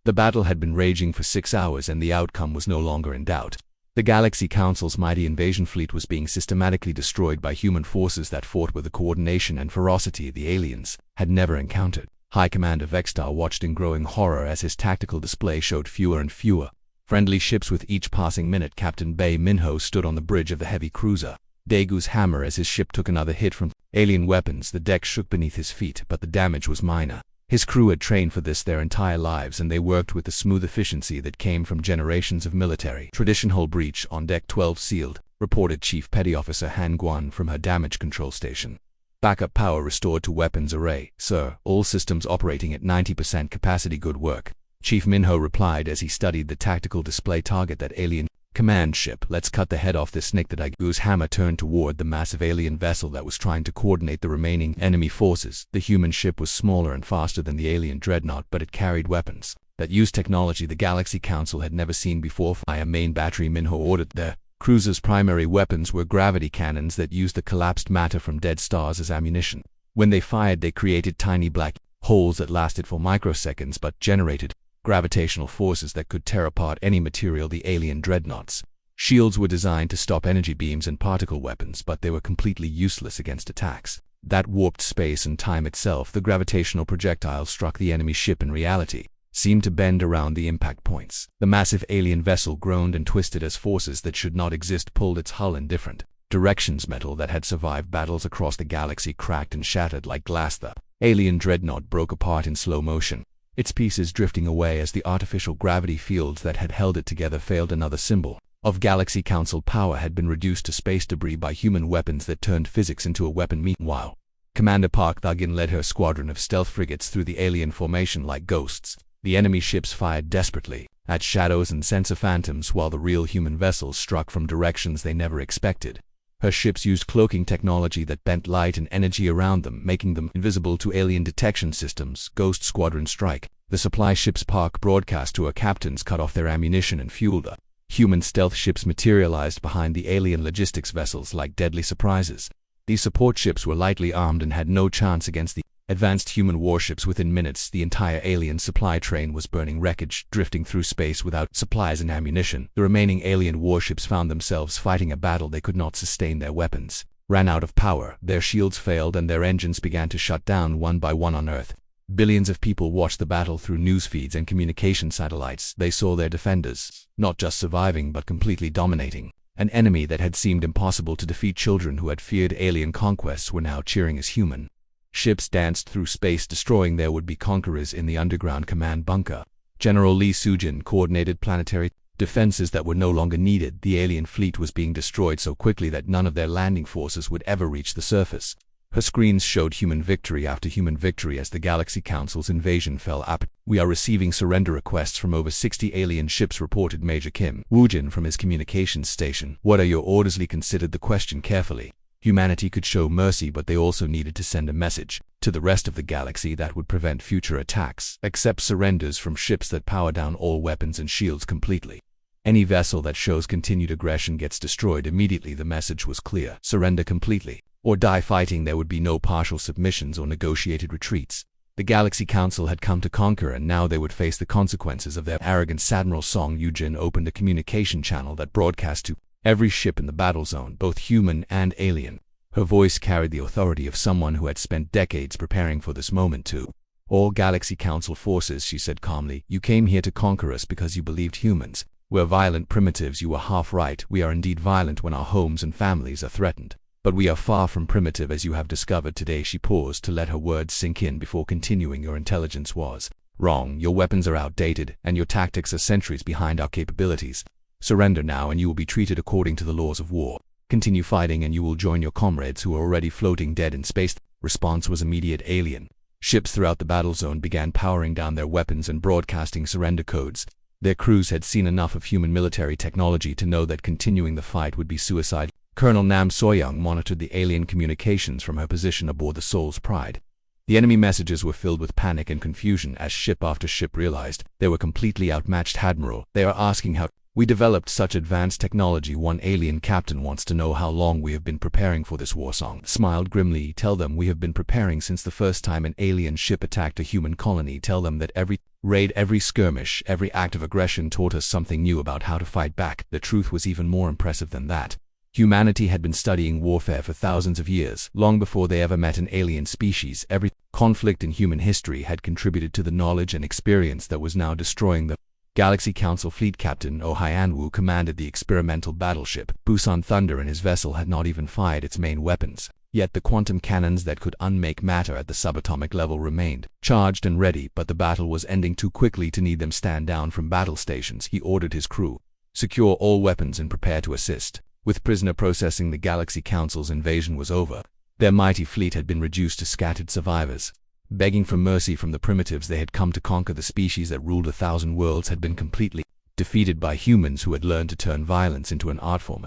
The battle had been raging for 6 hours and the outcome was no longer in doubt. The Galaxy Council's mighty invasion fleet was being systematically destroyed by human forces that fought with the coordination and ferocity the aliens had never encountered. High Commander Vextar watched in growing horror as his tactical display showed fewer and fewer friendly ships with each passing minute. Captain Bei Minho stood on the bridge of the heavy cruiser, Daegu's hammer as his ship took another hit from alien weapons. The deck shook beneath his feet, but the damage was minor. His crew had trained for this their entire lives, and they worked with the smooth efficiency that came from generations of military tradition. Hull breach on deck 12 sealed, reported Chief Petty Officer Han Guan from her damage control station. Backup power restored to weapons array, sir. All systems operating at 90% capacity. Good work. Chief Minho replied as he studied the tactical display. Target that alien command ship. Let's cut the head off this snake. The Daegu's hammer turned toward the massive alien vessel that was trying to coordinate the remaining enemy forces. The human ship was smaller and faster than the alien dreadnought, but it carried weapons that used technology the Galaxy Council had never seen before. Via main battery, Minho ordered their cruiser's primary weapons were gravity cannons that used the collapsed matter from dead stars as ammunition. When they fired, they created tiny black holes that lasted for microseconds but generated gravitational forces that could tear apart any material. The alien dreadnoughts shields were designed to stop energy beams and particle weapons, but they were completely useless against attacks that warped space and time itself. The gravitational projectile struck the enemy ship in reality seemed to bend around the impact points. The massive alien vessel groaned and twisted as forces that should not exist pulled its hull in different directions. Metal that had survived battles across the galaxy cracked and shattered like glass. The alien dreadnought broke apart in slow motion, its pieces drifting away as the artificial gravity fields that had held it together failed. Another symbol of Galaxy Council power had been reduced to space debris by human weapons that turned physics into a weapon. Meanwhile, Commander Park Thugin led her squadron of stealth frigates through the alien formation like ghosts. The enemy ships fired desperately at shadows and sensor phantoms, while the real human vessels struck from directions they never expected. Her ships used cloaking technology that bent light and energy around them, making them invisible to alien detection systems. Ghost Squadron Strike. The supply ships Park broadcast to her captains cut off their ammunition and fuel. The human stealth ships materialized behind the alien logistics vessels like deadly surprises. These support ships were lightly armed and had no chance against the advanced human warships. Within minutes, the entire alien supply train was burning wreckage, drifting through space without supplies and ammunition. The remaining alien warships found themselves fighting a battle they could not sustain. Their weapons ran out of power, their shields failed, and their engines began to shut down one by one. On Earth, billions of people watched the battle through news feeds and communication satellites. They saw their defenders not just surviving but completely dominating an enemy that had seemed impossible to defeat. Children who had feared alien conquests were now cheering as human ships danced through space, destroying their would-be conquerors in the underground command bunker. General Lee Sujin coordinated planetary defenses that were no longer needed. The alien fleet was being destroyed so quickly that none of their landing forces would ever reach the surface. Her screens showed human victory after human victory as the Galaxy Council's invasion fell apart. We are receiving surrender requests from over 60 alien ships, reported Major Kim Woojin from his communications station. What are your orders? Lee considered the question carefully. Humanity could show mercy, but they also needed to send a message to the rest of the galaxy that would prevent future attacks. Accept surrenders from ships that power down all weapons and shields completely. Any vessel that shows continued aggression gets destroyed immediately. The message was clear. Surrender completely, or die fighting. There would be no partial submissions or negotiated retreats. The Galaxy Council had come to conquer, and now they would face the consequences of their arrogance. Admiral Song Yujin opened a communication channel that broadcast to every ship in the battle zone, both human and alien. Her voice carried the authority of someone who had spent decades preparing for this moment. To all Galaxy Council forces, she said calmly, you came here to conquer us because you believed humans were violent primitives. You were half right. We are indeed violent when our homes and families are threatened. But we are far from primitive, as you have discovered today. She paused to let her words sink in before continuing. Your intelligence was wrong. Your weapons are outdated, and your tactics are centuries behind our capabilities. Surrender now and you will be treated according to the laws of war. Continue fighting and you will join your comrades who are already floating dead in space. Response was immediate. Alien ships throughout the battle zone began powering down their weapons and broadcasting surrender codes. Their crews had seen enough of human military technology to know that continuing the fight would be suicide. Colonel Nam Soyoung monitored the alien communications from her position aboard the Soul's Pride. The enemy messages were filled with panic and confusion as ship after ship realized they were completely outmatched. Admiral, they are asking how We developed such advanced technology. One alien captain wants to know how long we have been preparing for this war. Song smiled grimly. Tell them we have been preparing since the first time an alien ship attacked a human colony. Tell them that every raid, every skirmish, every act of aggression taught us something new about how to fight back. The truth was even more impressive than that. Humanity had been studying warfare for thousands of years, long before they ever met an alien species. Every conflict in human history had contributed to the knowledge and experience that was now destroying the Galaxy Council fleet. Captain Oh Hyanwu commanded the experimental battleship Busan Thunder, and his vessel had not even fired its main weapons. Yet the quantum cannons that could unmake matter at the subatomic level remained charged and ready, but the battle was ending too quickly to need them stand down from battle stations. He ordered his crew, secure all weapons and prepare to assist. With prisoner processing, the Galaxy Council's invasion was over. Their mighty fleet had been reduced to scattered survivors. Begging for mercy from the primitives they had come to conquer, the species that ruled 1,000 worlds had been completely defeated by humans who had learned to turn violence into an art form.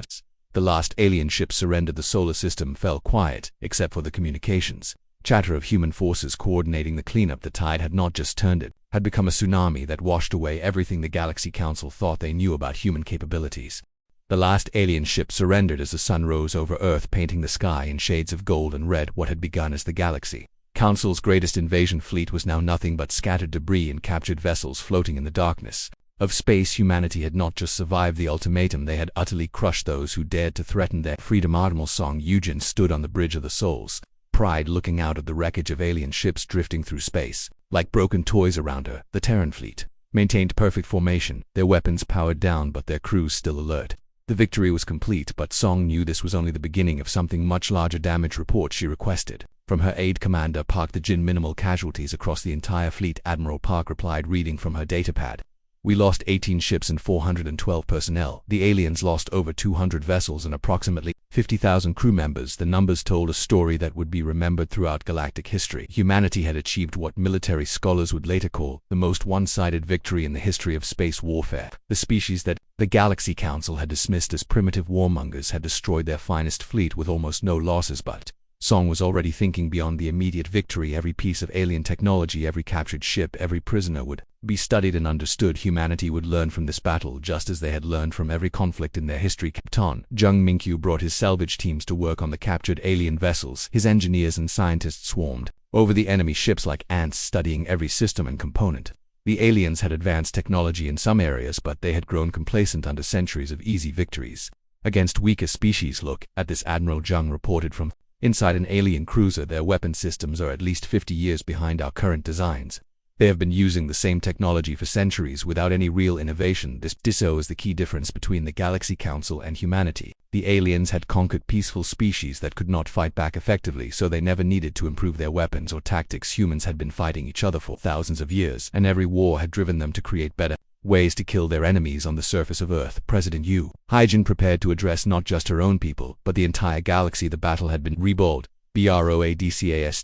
The last alien ship surrendered. The solar system fell quiet, except for the communications chatter of human forces coordinating the cleanup. The tide had not just turned, it had become a tsunami that washed away everything the Galaxy Council thought they knew about human capabilities. The last alien ship surrendered as the sun rose over Earth, painting the sky in shades of gold and red. What had begun as the Galaxy Council's greatest invasion fleet was now nothing but scattered debris and captured vessels floating in the darkness of space. Humanity had not just survived the ultimatum, they had utterly crushed those who dared to threaten their freedom. Admiral Song Yujin stood on the Bridge of the Souls, pride looking out at the wreckage of alien ships drifting through space like broken toys around her. The Terran fleet maintained perfect formation, their weapons powered down but their crews still alert. The victory was complete, but Song knew this was only the beginning of something much larger. Damage report, she requested. From her aide commander Park the Jin. Minimal casualties across the entire fleet, Admiral Park replied, reading from her datapad. We lost 18 ships and 412 personnel. The aliens lost over 200 vessels and approximately 50,000 crew members. The numbers told a story that would be remembered throughout galactic history. Humanity had achieved what military scholars would later call the most one-sided victory in the history of space warfare. The species that the Galaxy Council had dismissed as primitive warmongers had destroyed their finest fleet with almost no losses, but Song was already thinking beyond the immediate victory. Every piece of alien technology, every captured ship, every prisoner would be studied and understood. Humanity would learn from this battle just as they had learned from every conflict in their history. Captain Jung Minkyu brought his salvage teams to work on the captured alien vessels. His engineers and scientists swarmed over the enemy ships like ants, studying every system and component. The aliens had advanced technology in some areas, but they had grown complacent under centuries of easy victories against weaker species. Look at this, Admiral Jung reported from inside an alien cruiser. Their weapon systems are at least 50 years behind our current designs. They have been using the same technology for centuries without any real innovation. This is the key difference between the Galaxy Council and humanity. The aliens had conquered peaceful species that could not fight back effectively, so they never needed to improve their weapons or tactics. Humans had been fighting each other for thousands of years, and every war had driven them to create better ways to kill their enemies on the surface of Earth. President Yu Haijin prepared to address not just her own people, but the entire galaxy. The battle had been broadcast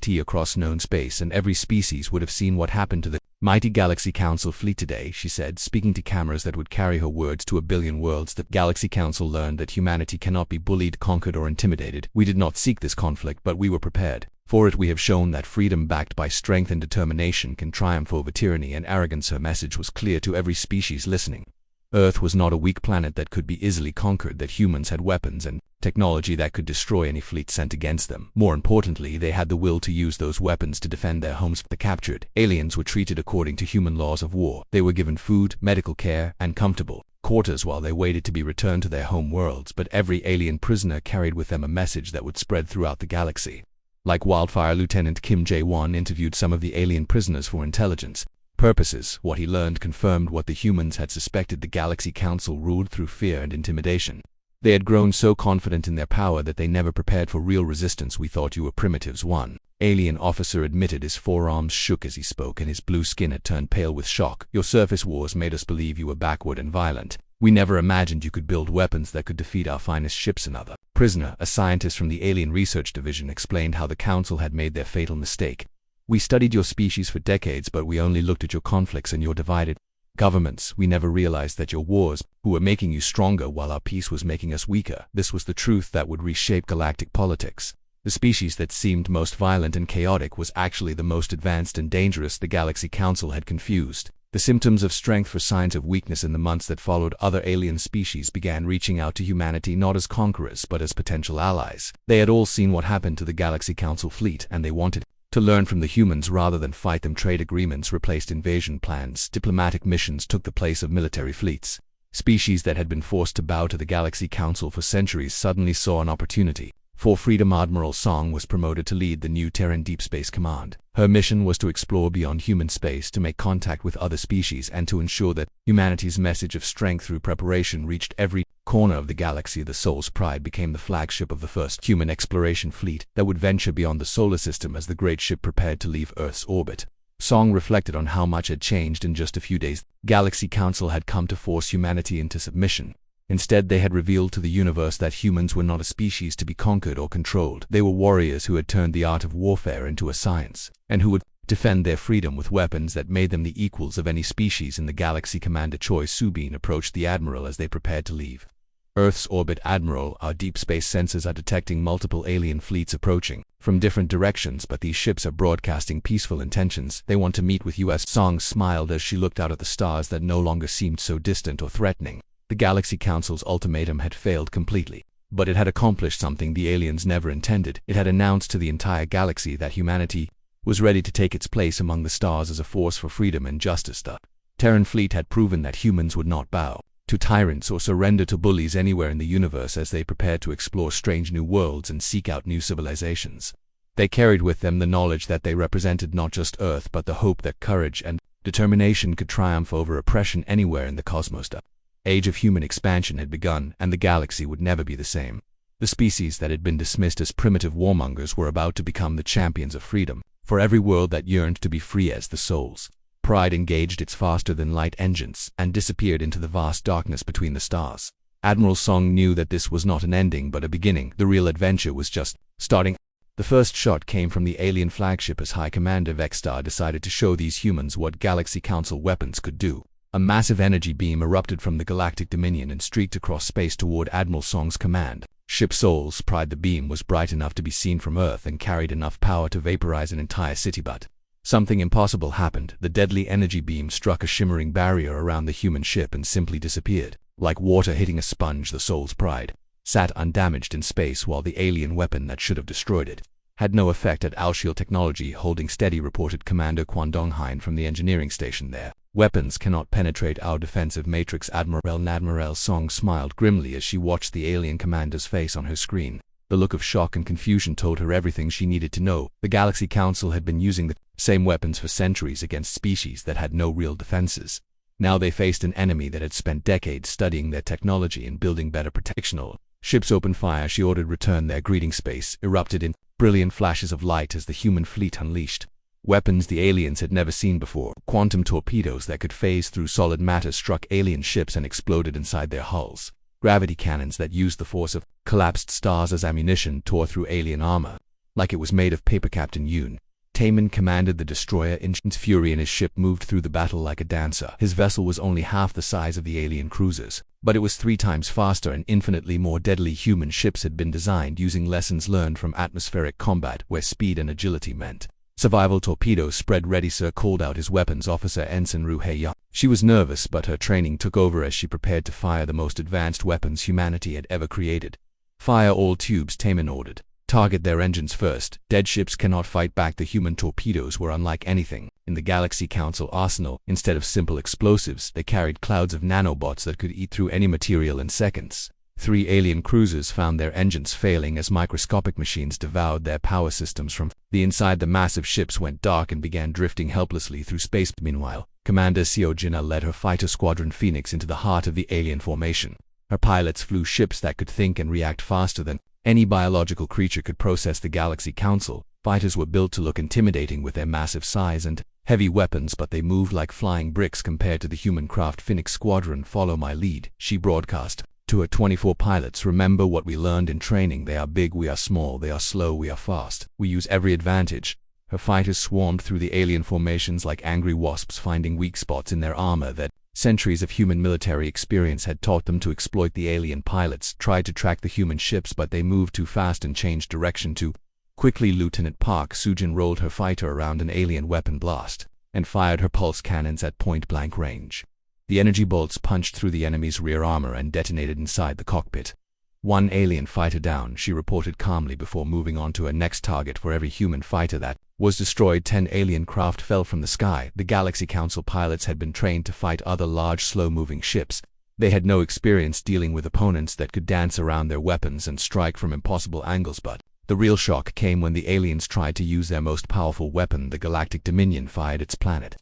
across known space, and every species would have seen what happened to the mighty Galaxy Council fleet today, she said, speaking to cameras that would carry her words to 1 billion worlds. The Galaxy Council learned that humanity cannot be bullied, conquered, or intimidated. We did not seek this conflict, but we were prepared for it. We have shown that freedom backed by strength and determination can triumph over tyranny and arrogance. Her message was clear to every species listening. Earth was not a weak planet that could be easily conquered, that humans had weapons and technology that could destroy any fleet sent against them. More importantly, they had the will to use those weapons to defend their homes. The captured aliens were treated according to human laws of war. They were given food, medical care, and comfortable quarters while they waited to be returned to their home worlds. But every alien prisoner carried with them a message that would spread throughout the galaxy. Like wildfire, Lieutenant Kim Jae-won interviewed some of the alien prisoners for intelligence purposes. What he learned confirmed what the humans had suspected. The Galaxy Council ruled through fear and intimidation. They had grown so confident in their power that they never prepared for real resistance. We thought you were primitives, one alien officer admitted. His forearms shook as he spoke, and his blue skin had turned pale with shock. Your surface wars made us believe you were backward and violent. We never imagined you could build weapons that could defeat our finest ships. Another prisoner, a scientist from the Alien Research Division, explained how the Council had made their fatal mistake. We studied your species for decades, but we only looked at your conflicts and your divided governments. We never realized that your wars were making you stronger while our peace was making us weaker. This was the truth that would reshape galactic politics. The species that seemed most violent and chaotic was actually the most advanced and dangerous. The Galaxy Council had confused The symptoms of strength were signs of weakness. In the months that followed, other alien species began reaching out to humanity not as conquerors but as potential allies. They had all seen what happened to the Galaxy Council fleet, and they wanted to learn from the humans rather than fight them. Trade agreements replaced invasion plans. Diplomatic missions took the place of military fleets. Species that had been forced to bow to the Galaxy Council for centuries suddenly saw an opportunity for freedom. Admiral Song was promoted to lead the new Terran Deep Space Command. Her mission was to explore beyond human space, to make contact with other species, and to ensure that humanity's message of strength through preparation reached every corner of the galaxy. The Soul's Pride became the flagship of the first human exploration fleet that would venture beyond the solar system as the great ship prepared to leave Earth's orbit. Song reflected on how much had changed in just a few days. The Galaxy Council had come to force humanity into submission. Instead, they had revealed to the universe that humans were not a species to be conquered or controlled. They were warriors who had turned the art of warfare into a science, and who would defend their freedom with weapons that made them the equals of any species in the galaxy. Commander Choi Soo-bin approached the Admiral as they prepared to leave Earth's orbit. Admiral, our deep space sensors are detecting multiple alien fleets approaching from different directions, but these ships are broadcasting peaceful intentions. They want to meet with us. Song smiled as she looked out at the stars that no longer seemed so distant or threatening. The Galaxy Council's ultimatum had failed completely, but it had accomplished something the aliens never intended. It had announced to the entire galaxy that humanity was ready to take its place among the stars as a force for freedom and justice. The Terran fleet had proven that humans would not bow to tyrants or surrender to bullies anywhere in the universe as they prepared to explore strange new worlds and seek out new civilizations. They carried with them the knowledge that they represented not just Earth but the hope that courage and determination could triumph over oppression anywhere in the cosmos. The age of human expansion had begun, and the galaxy would never be the same. The species that had been dismissed as primitive warmongers were about to become the champions of freedom for every world that yearned to be free. As the Soul's Pride engaged its faster-than-light engines and disappeared into the vast darkness between the stars, Admiral Song knew that this was not an ending but a beginning. The real adventure was just starting. The first shot came from the alien flagship as High Commander Vexstar decided to show these humans what Galaxy Council weapons could do. A massive energy beam erupted from the Galactic Dominion and streaked across space toward Admiral Song's command ship Soul's Pride. The beam was bright enough to be seen from Earth and carried enough power to vaporize an entire city, but something impossible happened. The deadly energy beam struck a shimmering barrier around the human ship and simply disappeared. Like water hitting a sponge, the Soul's Pride sat undamaged in space, while the alien weapon that should have destroyed it had no effect. At Alshiel Technology holding steady, reported Commander Kwon Dong-hein from the engineering station there. Weapons cannot penetrate our defensive matrix. Admiral Song smiled grimly as she watched the alien commander's face on her screen. The look of shock and confusion told her everything she needed to know. The Galaxy Council had been using the same weapons for centuries against species that had no real defenses. Now they faced an enemy that had spent decades studying their technology and building better protectional ships. Open fire, she ordered. Return their greeting. Space erupted in brilliant flashes of light as the human fleet unleashed weapons the aliens had never seen before. Quantum torpedoes that could phase through solid matter struck alien ships and exploded inside their hulls. Gravity cannons that used the force of collapsed stars as ammunition tore through alien armor like it was made of paper. Captain Yoon Taemin commanded the destroyer in fury, and his ship moved through the battle like a dancer. His vessel was only half the size of the alien cruisers, but it was 3 times faster and infinitely more deadly. Human ships had been designed using lessons learned from atmospheric combat, where speed and agility meant survival. Torpedoes spread. Ready, sir, called out his weapons officer Ensign Ru Hae-young. She was nervous, but her training took over as she prepared to fire the most advanced weapons humanity had ever created. Fire all tubes, Taemin ordered. Target their engines first. Dead ships cannot fight back. The human torpedoes were unlike anything in the Galaxy Council arsenal. Instead of simple explosives, they carried clouds of nanobots that could eat through any material in seconds. 3 alien cruisers found their engines failing as microscopic machines devoured their power systems from the inside. The massive ships went dark and began drifting helplessly through space. Meanwhile, Commander Seo Jin-ah led her fighter squadron Phoenix into the heart of the alien formation. Her pilots flew ships that could think and react faster than any biological creature could process. The Galaxy Council fighters were built to look intimidating with their massive size and heavy weapons, but they moved like flying bricks compared to the human craft. Phoenix Squadron, follow my lead, she broadcast to her 24 pilots. Remember what we learned in training. They are big, we are small. They are slow, we are fast. We use every advantage. Her fighters swarmed through the alien formations like angry wasps, finding weak spots in their armor that centuries of human military experience had taught them to exploit. The alien pilots tried to track the human ships, but they moved too fast and changed direction too quickly. Lieutenant Park Soo-jin rolled her fighter around an alien weapon blast. and fired her pulse cannons at point-blank range. The energy bolts punched through the enemy's rear armor and detonated inside the cockpit. "One alien fighter down," she reported calmly before moving on to a next target. For every human fighter that was destroyed, 10 alien craft fell from the sky. The Galaxy Council pilots had been trained to fight other large, slow-moving ships. They had no experience dealing with opponents that could dance around their weapons and strike from impossible angles, but the real shock came when the aliens tried to use their most powerful weapon. The Galactic Dominion fired its planet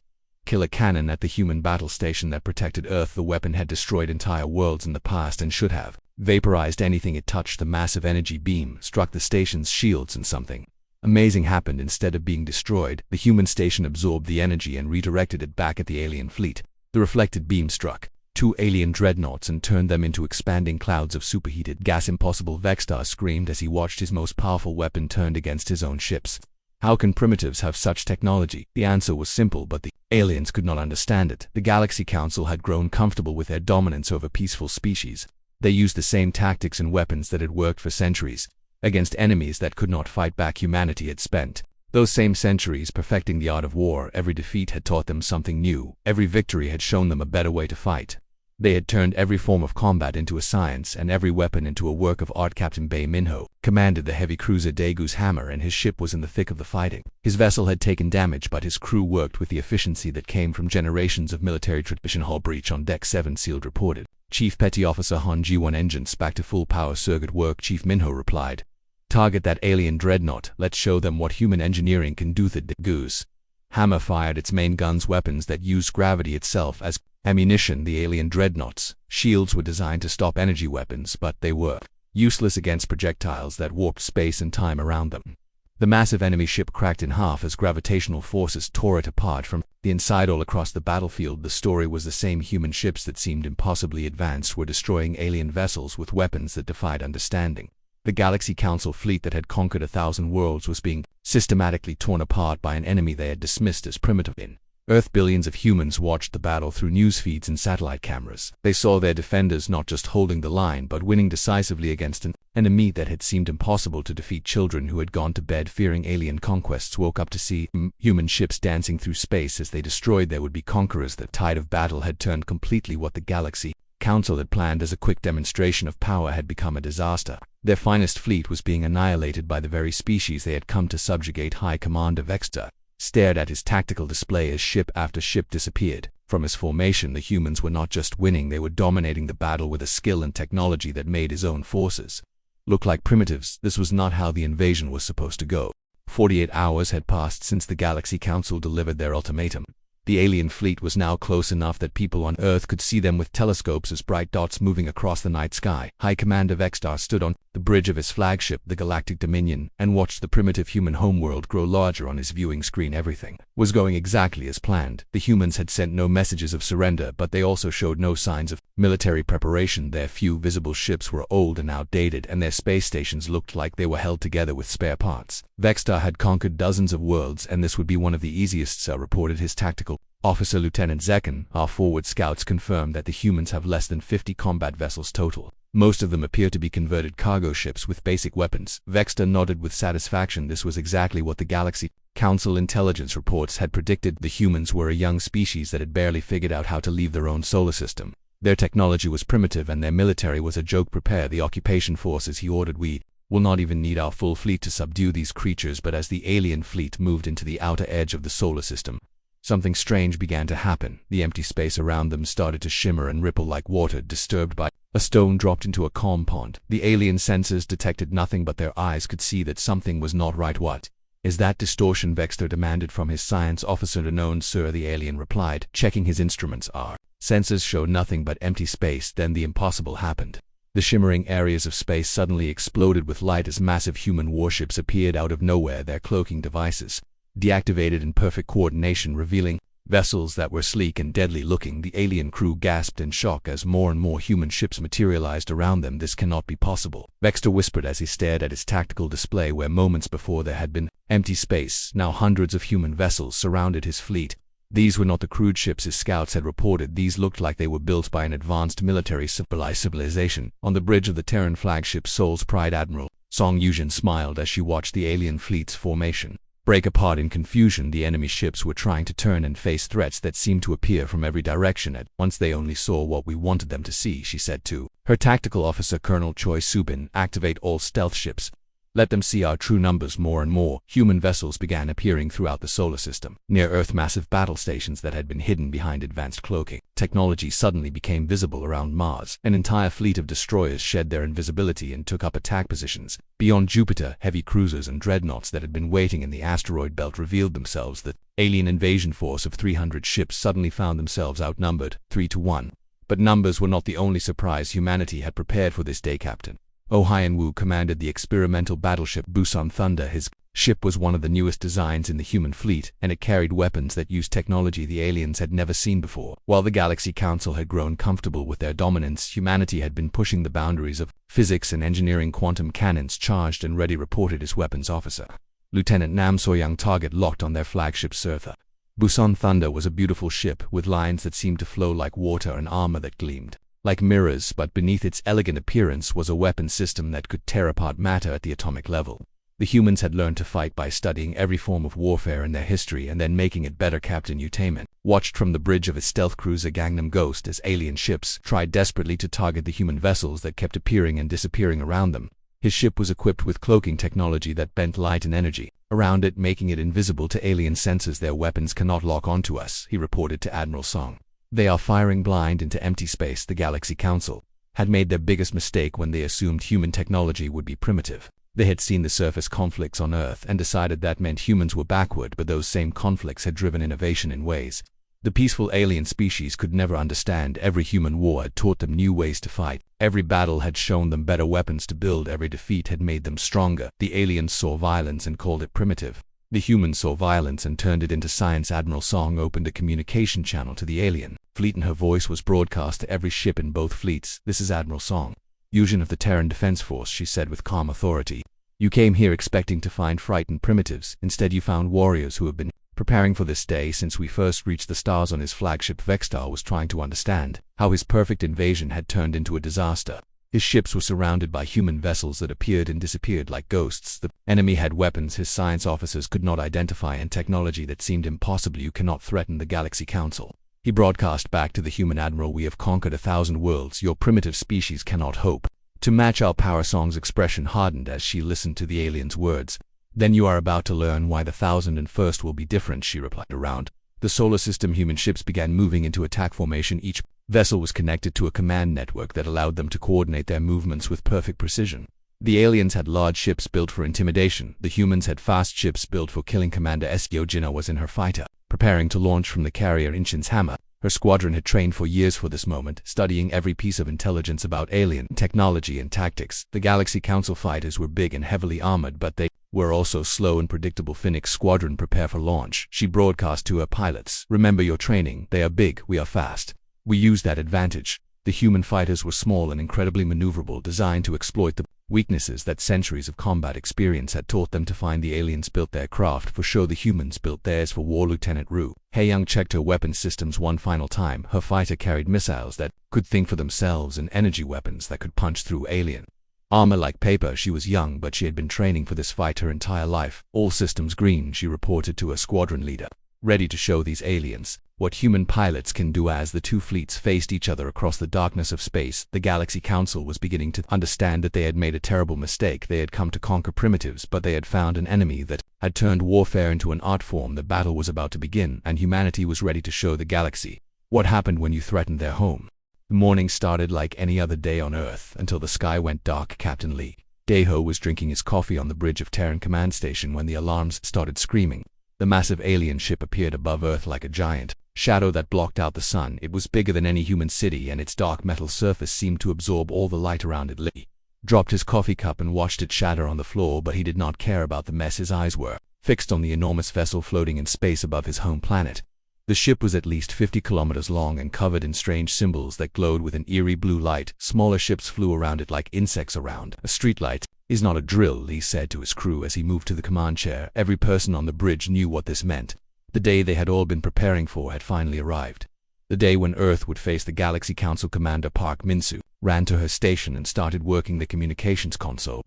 killer cannon at the human battle station that protected Earth. The weapon had destroyed entire worlds in the past and should have vaporized anything it touched. The massive energy beam struck the station's shields, and something amazing happened. Instead of being destroyed, the human station absorbed the energy and redirected it back at the alien fleet. The reflected beam struck 2 alien dreadnoughts and turned them into expanding clouds of superheated gas. "Impossible!" Vextar screamed as he watched his most powerful weapon turned against his own ships. How can primitives have such technology? The answer was simple, but the aliens could not understand it. The Galaxy Council had grown comfortable with their dominance over peaceful species. They used the same tactics and weapons that had worked for centuries against enemies that could not fight back. Humanity had spent those same centuries perfecting the art of war. Every defeat had taught them something new. Every victory had shown them a better way to fight. They had turned every form of combat into a science and every weapon into a work of art. Captain Bay Minho commanded the heavy cruiser Dagu's Hammer, and his ship was in the thick of the fighting. His vessel had taken damage, but his crew worked with the efficiency that came from generations of military tradition. "Hull breach on Deck 7 sealed," reported Chief Petty Officer Han Ji-1. "Engines back to full power, sir. Good work." Chief Minho replied. "Target that alien dreadnought. Let's show them what human engineering can do." The Dagu's Hammer fired its main guns, weapons that used gravity itself as ammunition. The alien dreadnoughts' shields were designed to stop energy weapons, but they were useless against projectiles that warped space and time around them. The massive enemy ship cracked in half as gravitational forces tore it apart from the inside. All across the battlefield, the story was the same. Human ships that seemed impossibly advanced were destroying alien vessels with weapons that defied understanding. The Galaxy Council fleet that had conquered 1,000 worlds was being systematically torn apart by an enemy they had dismissed as primitive. In Earth, billions of humans watched the battle through news feeds and satellite cameras. They saw their defenders not just holding the line, but winning decisively against an enemy that had seemed impossible to defeat. Children who had gone to bed fearing alien conquests woke up to see human ships dancing through space as they destroyed their would-be conquerors. The tide of battle had turned completely. What the Galaxy Council had planned as a quick demonstration of power had become a disaster. Their finest fleet was being annihilated by the very species they had come to subjugate. High Commander Vexter stared at his tactical display as ship after ship disappeared from his formation. The humans were not just winning, they were dominating the battle with a skill and technology that made his own forces look like primitives. This was not how the invasion was supposed to go. 48 hours had passed since the Galaxy Council delivered their ultimatum. The alien fleet was now close enough that people on Earth could see them with telescopes as bright dots moving across the night sky. High Commander Vextar stood on the bridge of his flagship, the Galactic Dominion, and watched the primitive human homeworld grow larger on his viewing screen. Everything was going exactly as planned. The humans had sent no messages of surrender, but they also showed no signs of military preparation. Their few visible ships were old and outdated, and their space stations looked like they were held together with spare parts. Vextar had conquered dozens of worlds, and this would be one of the easiest, sir, reported his tactical officer Lieutenant Zekin. Our forward scouts confirmed that the humans have less than 50 combat vessels total. Most of them appear to be converted cargo ships with basic weapons. Vextar nodded with satisfaction. This was exactly what the Galaxy Council intelligence reports had predicted. The humans were a young species that had barely figured out how to leave their own solar system. Their technology was primitive and their military was a joke. Prepare the occupation forces, he ordered. We will not even need our full fleet to subdue these creatures. But as the alien fleet moved into the outer edge of the solar system, something strange began to happen. The empty space around them started to shimmer and ripple like water disturbed by a stone dropped into a calm pond. The alien sensors detected nothing, but their eyes could see that something was not right. What is that distortion? Vexter demanded from his science officer. Unknown, sir, the alien replied, checking his instruments. Our sensors show nothing but empty space. Then the impossible happened. The shimmering areas of space suddenly exploded with light as massive human warships appeared out of nowhere, their cloaking devices deactivated in perfect coordination, revealing vessels that were sleek and deadly looking. The alien crew gasped in shock as more and more human ships materialized around them. This cannot be possible, Vexter whispered as he stared at his tactical display where moments before there had been empty space. Now hundreds of human vessels surrounded his fleet. These were not the crude ships his scouts had reported. These looked like they were built by an advanced military civilization. On the bridge of the Terran flagship Soul's Pride, Admiral Song Yujin smiled as she watched the alien fleet's formation. break apart in confusion. The enemy ships were trying to turn and face threats that seemed to appear from every direction at once. They only saw what we wanted them to see, she said to her tactical officer Colonel Choi Subin. Activate all stealth ships. Let them see our true numbers. More and more human vessels began appearing throughout the solar system. Near Earth, massive battle stations that had been hidden behind advanced cloaking technology suddenly became visible around Mars. An entire fleet of destroyers shed their invisibility and took up attack positions. Beyond Jupiter, heavy cruisers and dreadnoughts that had been waiting in the asteroid belt revealed themselves. The alien invasion force of 300 ships suddenly found themselves outnumbered 3-1. But numbers were not the only surprise humanity had prepared for this day. Captain Oh Hyun-woo commanded the experimental battleship Busan Thunder. His ship was one of the newest designs in the human fleet, and it carried weapons that used technology the aliens had never seen before. While the Galaxy Council had grown comfortable with their dominance, humanity had been pushing the boundaries of physics and engineering. Quantum cannons charged and ready, reported his weapons officer, Lieutenant Nam So-young. Target locked on their flagship Surtha. Busan Thunder was a beautiful ship with lines that seemed to flow like water and armor that gleamed like mirrors, but beneath its elegant appearance was a weapon system that could tear apart matter at the atomic level. The humans had learned to fight by studying every form of warfare in their history and then making it better. Captain Utaman watched from the bridge of his stealth cruiser Gangnam Ghost as alien ships tried desperately to target the human vessels that kept appearing and disappearing around them. His ship was equipped with cloaking technology that bent light and energy around it, making it invisible to alien sensors. Their weapons cannot lock onto us, he reported to Admiral Song. They are firing blind into empty space. The Galaxy Council had made their biggest mistake when they assumed human technology would be primitive. They had seen the surface conflicts on Earth and decided that meant humans were backward, but those same conflicts had driven innovation in ways the peaceful alien species could never understand. Every human war had taught them new ways to fight. Every battle had shown them better weapons to build. Every defeat had made them stronger. The aliens saw violence and called it primitive. The humans saw violence and turned it into science. Admiral Song opened a communication channel to the alien fleet, and her voice was broadcast to every ship in both fleets. This is Admiral Song, Fusion of the Terran Defense Force, she said with calm authority. You came here expecting to find frightened primitives. Instead you found warriors who have been preparing for this day since we first reached the stars. On his flagship, Vexstar was trying to understand how his perfect invasion had turned into a disaster. His ships were surrounded by human vessels that appeared and disappeared like ghosts. The enemy had weapons his science officers could not identify and technology that seemed impossible. You cannot threaten the Galaxy Council. He broadcast back to the human admiral. We have conquered 1,000 worlds. Your primitive species cannot hope to match our power. Song's expression hardened as she listened to the alien's words. Then you are about to learn why the 1,001st will be different, she replied. Around the solar system, human ships began moving into attack formation. Each vessel was connected to a command network that allowed them to coordinate their movements with perfect precision. The aliens had large ships built for intimidation. The humans had fast ships built for killing. Commander Seo Jinna was in her fighter, preparing to launch from the carrier Inchin's Hammer. Her squadron had trained for years for this moment, studying every piece of intelligence about alien technology and tactics. The Galaxy Council fighters were big and heavily armored, but they were also slow and predictable. Phoenix Squadron, prepare for launch, she broadcast to her pilots. Remember your training. They are big, we are fast. We use that advantage. The human fighters were small and incredibly maneuverable, designed to exploit the weaknesses that centuries of combat experience had taught them to find. The aliens built their craft for show, the humans built theirs for war. Lieutenant Ru Hae-young checked her weapon systems one final time. Her fighter carried missiles that could think for themselves and energy weapons that could punch through alien armor like paper. She was young, but she had been training for this fight her entire life. All systems green, she reported to her squadron leader, ready to show these aliens what human pilots can do. As the two fleets faced each other across the darkness of space, the Galaxy Council was beginning to understand that they had made a terrible mistake. They had come to conquer primitives, but they had found an enemy that had turned warfare into an art form. The battle was about to begin, and humanity was ready to show the galaxy what happened when you threatened their home. The morning started like any other day on Earth until the sky went dark. Captain Lee Daeho was drinking his coffee on the bridge of Terran Command Station when the alarms started screaming. The massive alien ship appeared above Earth like a giant shadow that blocked out the sun. It was bigger than any human city, and its dark metal surface seemed to absorb all the light around it. Lee dropped his coffee cup and watched it shatter on the floor, but he did not care about the mess. His eyes were fixed on the enormous vessel floating in space above his home planet. The ship was at least 50 kilometers long and covered in strange symbols that glowed with an eerie blue light. Smaller ships flew around it like insects around a streetlight. Is not a drill, Lee said to his crew as he moved to the command chair. Every person on the bridge knew what this meant. The day they had all been preparing for had finally arrived. The day when Earth would face the Galaxy Council. Commander Park Min-soo ran to her station and started working the communications console.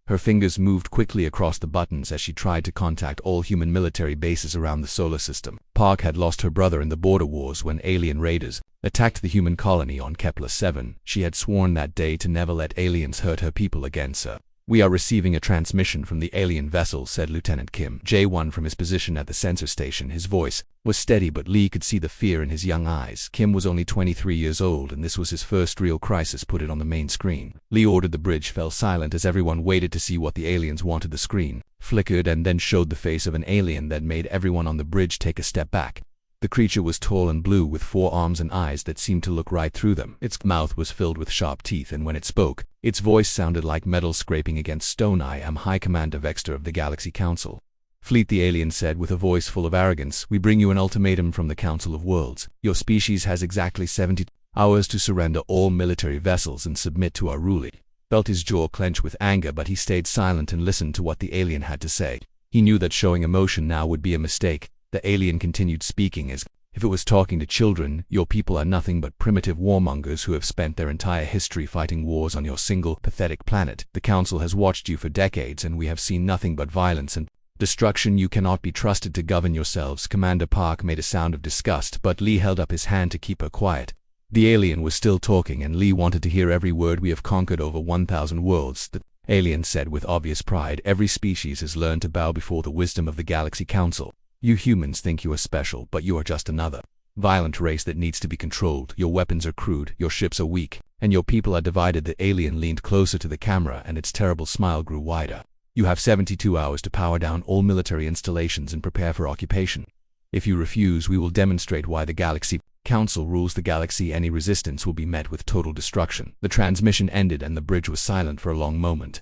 Her fingers moved quickly across the buttons as she tried to contact all human military bases around the solar system. Park had lost her brother in the border wars when alien raiders attacked the human colony on Kepler 7. She had sworn that day to never let aliens hurt her people again, sir. "We are receiving a transmission from the alien vessel," said Lieutenant Kim J1 from his position at the sensor station. His voice was steady, but Lee could see the fear in his young eyes. Kim was only 23 years old, and this was his first real crisis. Put it on the main screen. Lee ordered. The bridge fell silent as everyone waited to see what the aliens wanted. The screen flickered and then showed the face of an alien that made everyone on the bridge take a step back. The creature was tall and blue with 4 arms and eyes that seemed to look right through them. Its mouth was filled with sharp teeth, and when it spoke, its voice sounded like metal scraping against stone. "I am High Commander Vexter of the Galaxy Council." "Fleet," the alien said with a voice full of arrogance, "we bring you an ultimatum from the Council of Worlds. Your species has exactly 70 hours to surrender all military vessels and submit to our rule." He felt his jaw clench with anger, but he stayed silent and listened to what the alien had to say. He knew that showing emotion now would be a mistake. The alien continued speaking as if it was talking to children. "Your people are nothing but primitive warmongers who have spent their entire history fighting wars on your single, pathetic planet. The Council has watched you for decades, and we have seen nothing but violence and destruction. You cannot be trusted to govern yourselves." Commander Park made a sound of disgust, but Lee held up his hand to keep her quiet. The alien was still talking, and Lee wanted to hear every word. "We have conquered over 1,000 worlds," the alien said with obvious pride. "Every species has learned to bow before the wisdom of the Galaxy Council. You humans think you are special, but you are just another violent race that needs to be controlled. Your weapons are crude, your ships are weak, and your people are divided." The alien leaned closer to the camera, and its terrible smile grew wider. "You have 72 hours to power down all military installations and prepare for occupation. If you refuse, we will demonstrate why the Galaxy Council rules the galaxy. Any resistance will be met with total destruction." The transmission ended, and the bridge was silent for a long moment.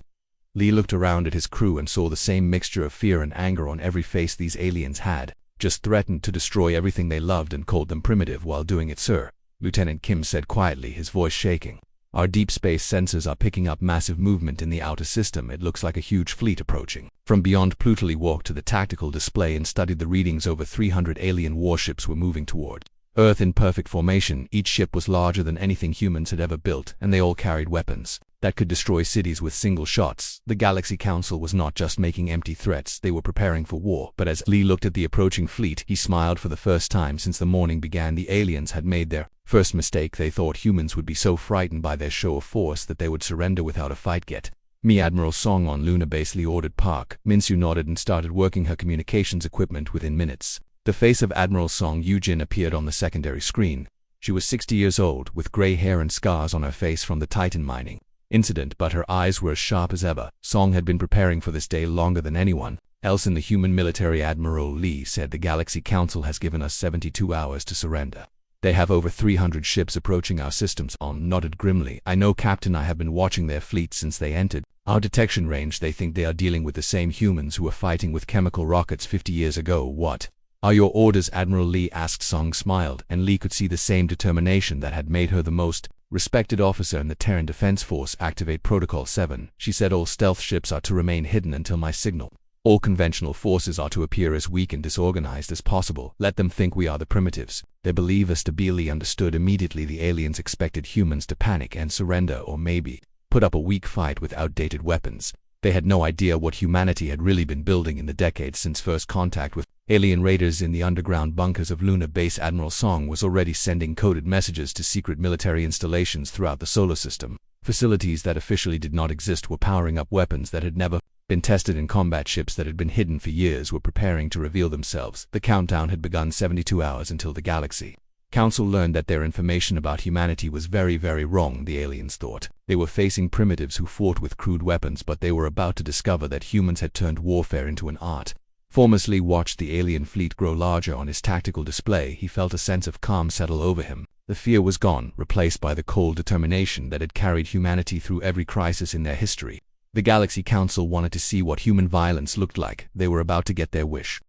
Lee looked around at his crew and saw the same mixture of fear and anger on every face. These aliens had just threatened to destroy everything they loved and called them primitive while doing it, sir. Lieutenant Kim said quietly, his voice shaking. "Our deep space sensors are picking up massive movement in the outer system. It looks like a huge fleet approaching from beyond Pluto." Lee walked to the tactical display and studied the readings. Over 300 alien warships were moving toward Earth in perfect formation. Each ship was larger than anything humans had ever built, and they all carried weapons that could destroy cities with single shots. The Galaxy Council was not just making empty threats, they were preparing for war. But as Lee looked at the approaching fleet, he smiled. For the first time since the morning began, the aliens had made their first mistake. They thought humans would be so frightened by their show of force that they would surrender without a fight. "Get me Admiral Song on Lunar Base," Lee ordered Park. Minsu nodded and started working her communications equipment. Within minutes, the face of Admiral Song Yujin appeared on the secondary screen. She was 60 years old, with gray hair and scars on her face from the Titan mining incident, but her eyes were as sharp as ever. Song had been preparing for this day longer than anyone else in the human military. "Admiral," Lee said, "the Galaxy Council has given us 72 hours to surrender. They have over 300 ships approaching our systems." On nodded grimly. "I know, Captain. I have been watching their fleet since they entered our detection range. They think they are dealing with the same humans who were fighting with chemical rockets 50 years ago. What are your orders, Admiral?" Lee asked. Song smiled, and Lee could see the same determination that had made her the most respected officer in the Terran Defense Force. "Activate Protocol 7, she said. "All stealth ships are to remain hidden until my signal. All conventional forces are to appear as weak and disorganized as possible. Let them think we are the primitives. They believe us to be." Lee understood immediately. The aliens expected humans to panic and surrender, or maybe put up a weak fight with outdated weapons. They had no idea what humanity had really been building in the decades since first contact with alien raiders in the underground bunkers of Lunar Base. Admiral Song was already sending coded messages to secret military installations throughout the solar system. Facilities that officially did not exist were powering up. Weapons that had never been tested in combat ships that had been hidden for years were preparing to reveal themselves. The countdown had begun. 72 hours until the Galaxy Council learned that their information about humanity was very, very wrong. The aliens thought they were facing primitives who fought with crude weapons, but they were about to discover that humans had turned warfare into an art. Lee watched the alien fleet grow larger on his tactical display. He felt a sense of calm settle over him. The fear was gone, replaced by the cold determination that had carried humanity through every crisis in their history. The Galaxy Council wanted to see what human violence looked like. They were about to get their wish.